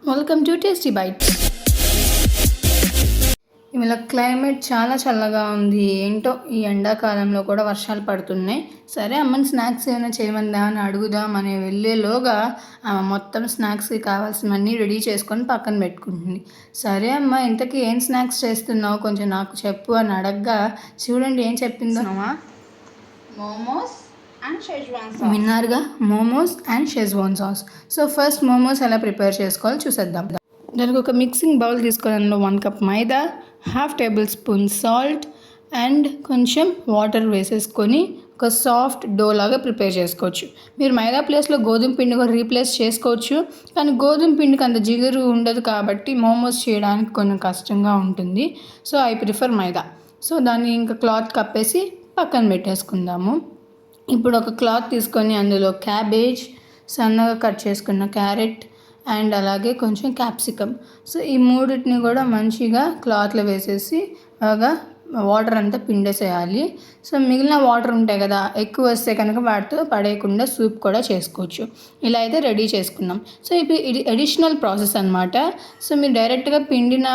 Welcome to tasty bite. ఇవాళ climate చాలా చల్లగా ఉంది. ఏంటో ఈ ఎండాకాలంలో కూడా వర్షాలు పడుతున్నాయి. సరే అమ్మని స్నాక్స్ ఏమైనా చేయమందా అని అడుగుదాం అనే వెళ్ళేలోగా మొత్తం స్నాక్స్కి కావాల్సినవన్నీ రెడీ చేసుకొని పక్కన పెట్టుకుంటుంది. సరే అమ్మ, ఇంతకీ ఏం స్నాక్స్ చేస్తున్నావు, కొంచెం నాకు చెప్పు అని అడగ్గా చూడండి ఏం చెప్పిందో. Momos and Schezwan sauce. విన్నారుగా, momos and Schezwan sauce. So first momos ఎలా ప్రిపేర్ చేసుకోవాలో చూసేద్దాం. దానికి ఒక మిక్సింగ్ బౌల్ తీసుకొని అందులో 1 cup maida, 1/2 table spoon salt and కొంచెం వాటర్ వేసేసుకొని ఒక సాఫ్ట్ డో లాగా ప్రిపేర్ చేసుకోవచ్చు. మీరు మైదా ప్లేస్లో గోధుమ పిండి కూడా రీప్లేస్ చేసుకోవచ్చు, కానీ గోధుమ పిండికి అంత జిగురు ఉండదు కాబట్టి మోమోస్ చేయడానికి కొంచెం కష్టంగా ఉంటుంది. So I prefer maida. So దాన్ని ఇంకా క్లాత్ కప్పేసి పక్కన పెట్టేసుకుందాము. ఇప్పుడు ఒక క్లాత్ తీసుకొని అందులో క్యాబేజ్, సన్నగా కట్ చేసుకున్న క్యారెట్ అండ్ అలాగే కొంచెం క్యాప్సికమ్, సో ఈ మూడింటిని కూడా మంచిగా క్లాత్లో వేసేసి బాగా వాటర్ అంతా పిండేసేయాలి. సో మిగిలిన వాటర్ ఉంటాయి కదా, ఎక్కువ వస్తే కనుక వాటితో పడేయకుండా సూప్ కూడా చేసుకోవచ్చు. ఇలా అయితే రెడీ చేసుకున్నాం. సో ఇప్పుడు ఇది అడిషనల్ ప్రాసెస్ అనమాట. సో మీరు డైరెక్ట్గా పిండిన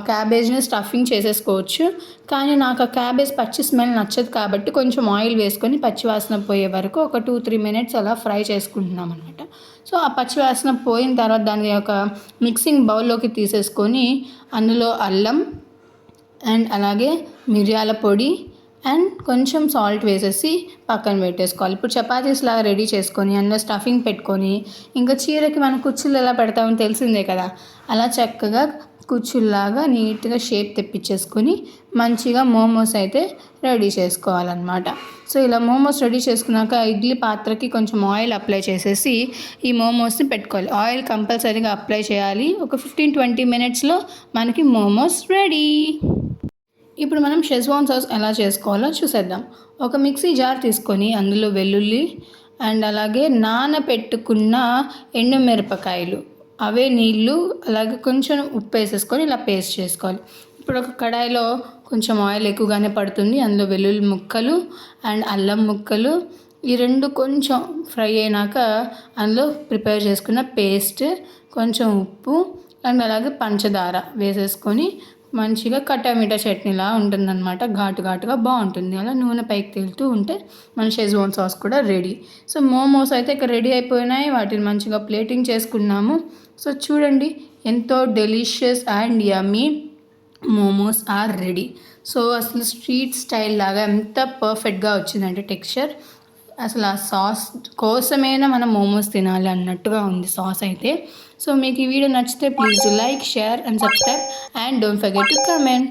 క్యాబేజ్ని స్టఫింగ్ చేసేసుకోవచ్చు, కానీ నాకు ఆ క్యాబేజ్ పచ్చి స్మెల్ నచ్చదు కాబట్టి కొంచెం ఆయిల్ వేసుకొని పచ్చివాసన పోయే వరకు ఒక 2-3 మినిట్స్ అలా ఫ్రై చేసుకుంటున్నాం అనమాట. సో ఆ పచ్చివాసన పోయిన తర్వాత దాన్ని ఒక మిక్సింగ్ బౌల్లోకి తీసేసుకొని అందులో అల్లం అండ్ అలాగే మిరియాల పొడి అండ్ కొంచెం సాల్ట్ వేసేసి పక్కన పెట్టేసుకోవాలి. ఇప్పుడు చపాతీస్ లాగా రెడీ చేసుకొని అందులో స్టఫింగ్ పెట్టుకొని, ఇంకా చీరకి మనం కుచ్చులు ఎలా పెడతామో తెలిసిందే కదా, అలా చక్కగా కుచ్చుల్లాగా నీట్గా షేప్ తెప్పించేసుకొని మంచిగా మోమోస్ అయితే రెడీ చేసుకోవాలన్నమాట. సో ఇలా మోమోస్ రెడీ చేసుకున్నాక ఇడ్లీ పాత్రకి కొంచెం ఆయిల్ అప్లై చేసేసి ఈ మోమోస్ని పెట్టుకోవాలి. ఆయిల్ కంపల్సరీగా అప్లై చేయాలి. ఒక 15-20 మినిట్స్లో మనకి మోమోస్ రెడీ. ఇప్పుడు మనం షెజ్వాన్ సాస్ ఎలా చేసుకోవాలో చూసేద్దాం. ఒక మిక్సీ జార్ తీసుకొని అందులో వెల్లుల్లి అండ్ అలాగే నానబెట్టుకున్న ఎండుమిరపకాయలు, అవే నీళ్ళు, అలాగే కొంచెం ఉప్పు వేసేసుకొని ఇలా పేస్ట్ చేసుకోవాలి. ఇప్పుడు ఒక కడాయిలో కొంచెం ఆయిల్ ఎక్కువగానే పడుతుంది. అందులో వెల్లుల్లి ముక్కలు అండ్ అల్లం ముక్కలు, ఈ రెండు కొంచెం ఫ్రై అయినాక అందులో ప్రిపేర్ చేసుకున్న పేస్ట్, కొంచెం ఉప్పు అండ్ అలాగే పంచదార వేసేసుకొని మంచిగా కట్టామిఠా చట్నీలా ఉంటుందన్నమాట. ఘాటుగా బాగుంటుంది. అలా నూనె పైకి తేలుతూ ఉంటే మన షెజ్వాన్ సాస్ కూడా రెడీ. సో మోమోస్ అయితే ఇక్కడ రెడీ అయిపోయినాయి. వాటిని మంచిగా ప్లేటింగ్ చేసుకున్నాము. సో చూడండి, ఎంతో delicious and yummy momos are ready. So అసలు స్ట్రీట్ స్టైల్ లాగా ఎంత పర్ఫెక్ట్గా వచ్చిందంటే టెక్స్చర్, అసలు ఆ సాస్ కోసమైనా మనం మోమోస్ తినాలి అన్నట్టుగా ఉంది సాస్ అయితే. సో మీకు ఈ వీడియో నచ్చితే please like, share and subscribe and don't forget to comment.